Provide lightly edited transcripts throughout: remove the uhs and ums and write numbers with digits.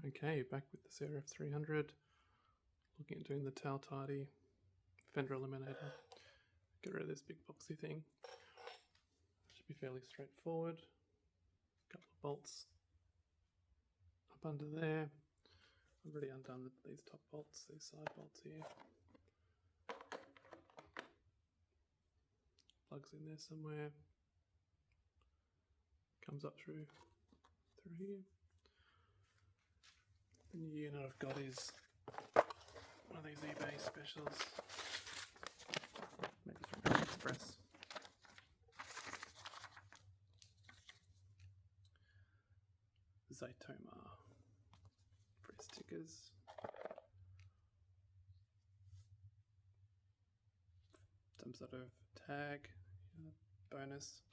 Okay, back with the CRF300, looking at doing the tail tidy fender eliminator. Get rid of this big boxy thing. Should be fairly straightforward. Couple of bolts up under there. I've already undone these top bolts, these side bolts here. Plugs in there somewhere. Comes up through here. The new unit I've got is one of these eBay specials. Maybe from AliExpress. Zaytoma free stickers. Some sort of tag, bonus.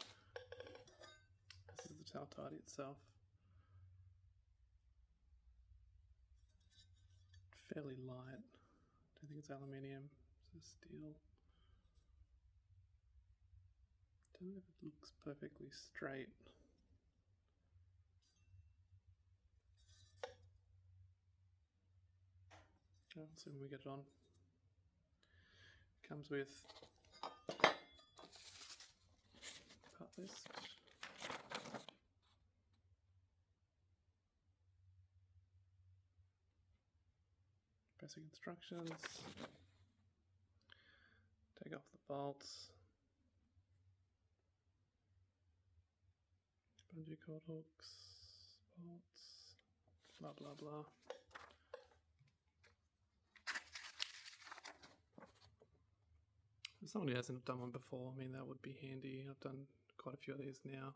This is the tail tidy itself. Fairly light. Don't think it's aluminium, it's steel. Don't know if it looks perfectly straight. I'll see when we get it on. Comes with part list. Basic instructions. Take off the bolts. Bungee cord hooks, bolts, blah blah blah. For someone who hasn't done one before, I mean, that would be handy. I've done quite a few of these now.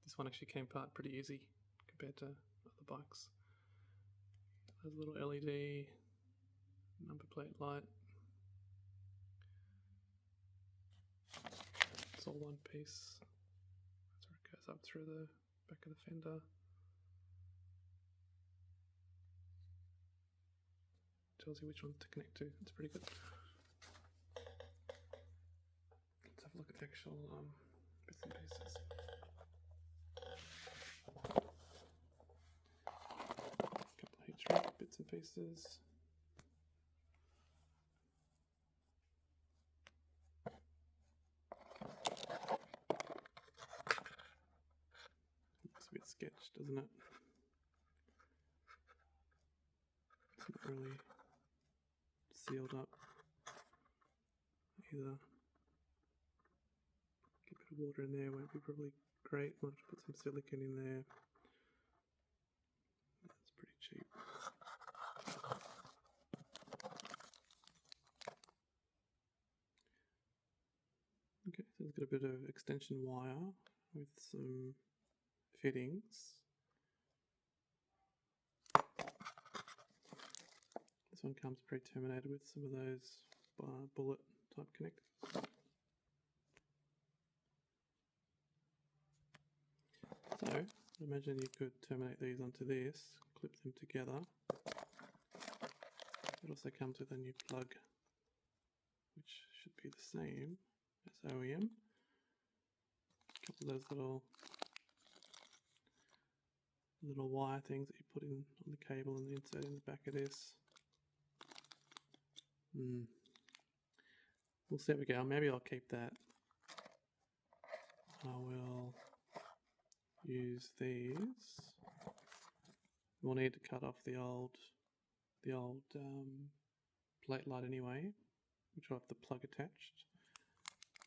This one actually came apart pretty easy compared to other bikes. There's a little LED number plate light. It's all one piece. That's where it goes up through the back of the fender. Tells you which one to connect to. It's pretty good. Let's have a look at the actual bits and pieces. A couple of heat shrink bits and pieces. Looks a bit sketched, doesn't it? It's not really sealed up either. Get a bit of water in there, won't be probably great. Might have to put some silicone in there. That's pretty cheap. Okay, so it's got a bit of extension wire with some fittings. This one comes pre-terminated with some of those bullet type connectors. So, I imagine you could terminate these onto this, clip them together. It also comes with a new plug, which should be the same as OEM. A couple of those little wire things that you put in on the cable and insert in the back of this. We'll see how we go. Maybe I'll keep that. I will use these. We'll need to cut off the old plate light anyway, which will have the plug attached.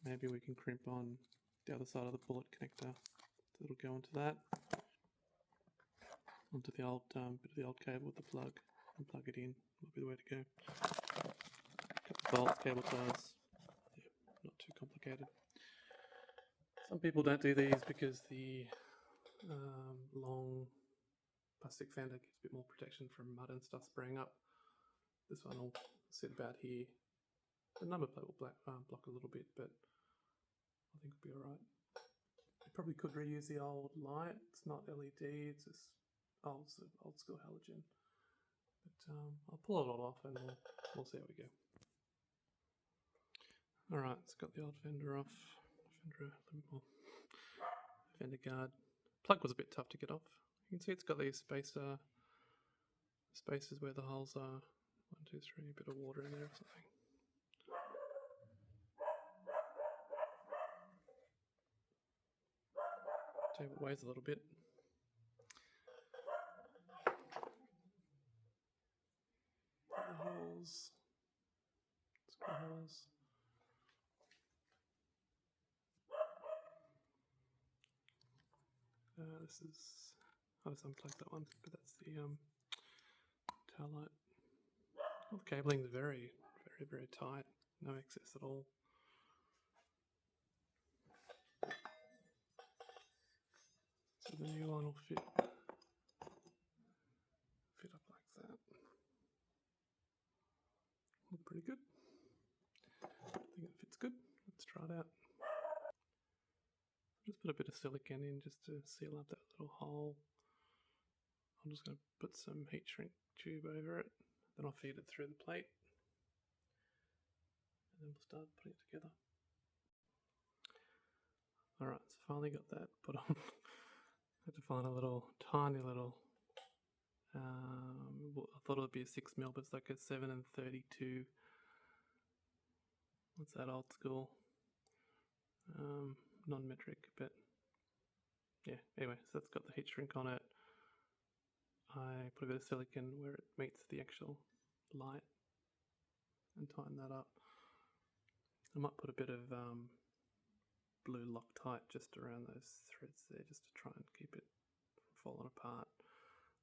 Maybe we can crimp on the other side of the bullet connector. So it'll go onto that, onto the old bit of the old cable with the plug, and plug it in. Will be the way to go. Couple of bolts, cable ties. Yeah, not too complicated. Some people don't do these because the long plastic fender gives a bit more protection from mud and stuff spraying up. This one will sit about here. The number plate will block a little bit, but I think it'll be alright. You probably could reuse the old light. It's not LED, it's just old school halogen. But I'll pull it all off and we'll see how we go. Alright, it's got the old fender off. Fender guard. Plug was a bit tough to get off. You can see it's got these spacer spaces where the holes are. 1, 2, 3, a bit of water in there or something. Table weighs a little bit. The holes, screw holes. This is, I'll just unplug that one, but that's the tail light. Well, the cabling is very, very, very tight, no excess at all. So the new one will fit up like that. Look pretty good. I think it fits good. Let's try it out. Just put a bit of silicone in just to seal up that little hole. I'm just going to put some heat shrink tube over it, then I'll feed it through the plate, and then we'll start putting it together. Alright, so finally got that put on. Had to find a tiny little, I thought it would be a 6mm, but it's like a 7 and 32. What's that, old school? Non-metric, but yeah, anyway, so that's got the heat shrink on it. I put a bit of silicone where it meets the actual light and tighten that up. I might put a bit of blue Loctite just around those threads there, just to try and keep it from falling apart.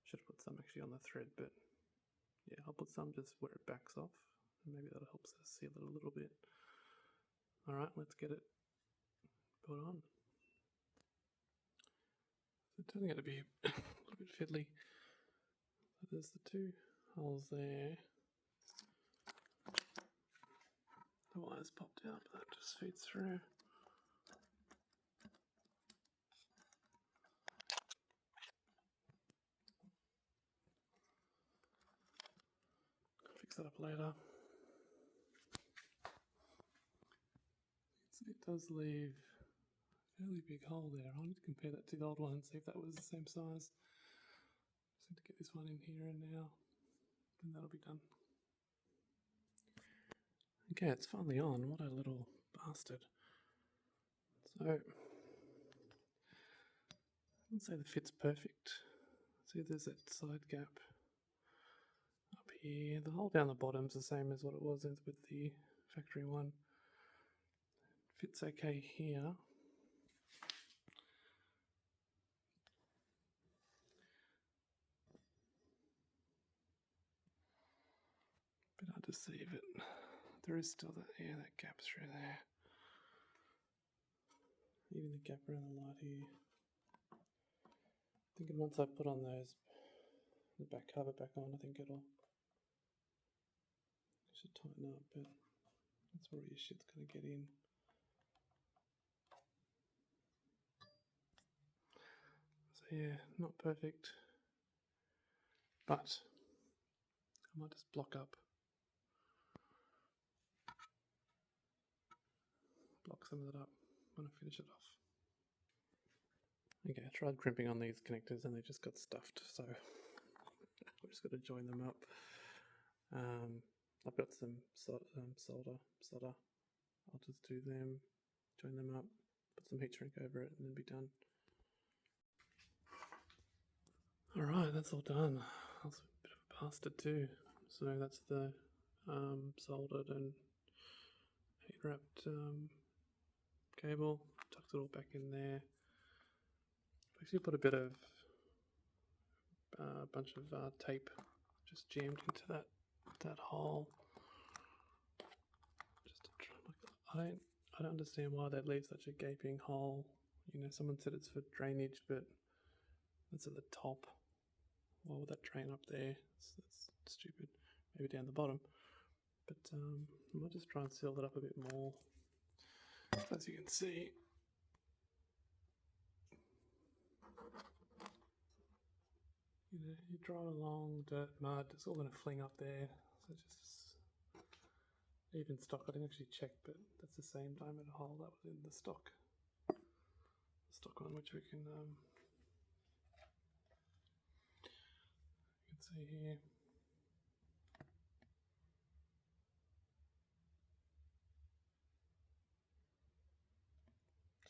Should have put some actually on the thread, but yeah, I'll put some just where it backs off, and maybe that'll help us seal it a little bit. Alright, let's get it put on. So it's turning out to be a little bit fiddly. So there's the two holes there. The wire's popped out, but that just feeds through. Fix that up later. So it does leave a fairly big hole there. I'll need to compare that to the old one and see if that was the same size. Just need to get this one in here and now, and that'll be done. Okay, it's finally on. What a little bastard. So, I wouldn't say the fit's perfect. See, there's that side gap up here. The hole down the bottom's the same as what it was with the factory one. Fits okay here. Bit hard to see, but there is still that gap through there. Even the gap around the light here. Thinking once I put on the back cover back on, I think it'll should tighten up, but that's where your shit's gonna get in. So yeah, not perfect, but I might just block some of that up when I finish it off. Okay, I tried crimping on these connectors and they just got stuffed, so we're just got to join them up. I've got some solder. I'll just do them, join them up, put some heat shrink over it, and then be done. Alright, that's all done. I was a bit of a bastard too. So that's the soldered and heat wrapped cable. Tucked it all back in there. Actually put a bit of bunch of tape just jammed into that hole. Just to try, I don't understand why they'd leave such a gaping hole. You know, someone said it's for drainage, but that's at the top. Why would that drain up there? That's stupid. Maybe down the bottom. But I might just try and seal it up a bit more. So as you can see, you know, you drive along dirt, mud, it's all going to fling up there. So just even stock, I didn't actually check, but that's the same diameter hole that was in the stock one, which we can you can see here.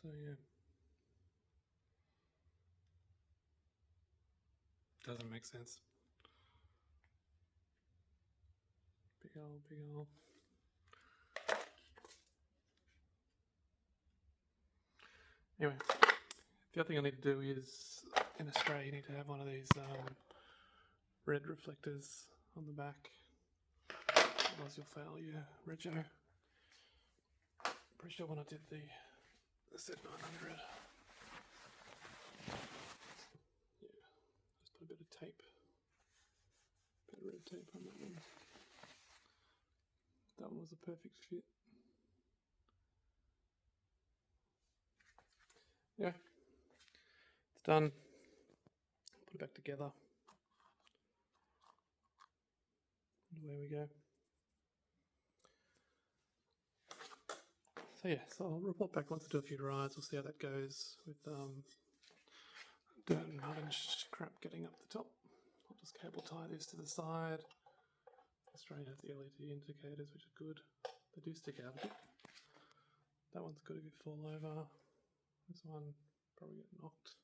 So yeah, doesn't make sense. Big old, big old. Anyway, the other thing I need to do is, in Australia, you need to have one of these red reflectors on the back. Otherwise you'll fail your rego. Pretty sure when I did the Z900, yeah, just put a bit of tape, bit of red tape on that one. That one was a perfect fit. Yeah, it's done. Put it back together. And away we go. So yeah, so I'll report back once I do a few rides. We'll see how that goes with dirt and mud and crap getting up the top. I'll just cable tie this to the side. Australia has the LED indicators, which are good. They do stick out a bit. That one's good if you fall over. This one probably get knocked.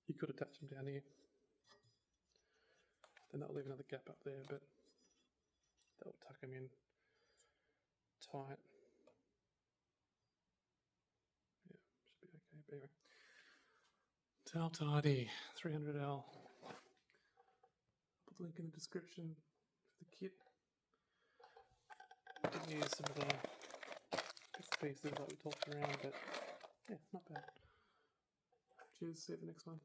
You could attach them down here. Then that'll leave another gap up there, but that'll tuck them in tight. Yeah, should be okay. But anyway, Towel Tidy 300L. Put the link in the description for the kit. Didn't use some of the bits and pieces that we talked around, but yeah, not bad. Cheers, see you at the next one.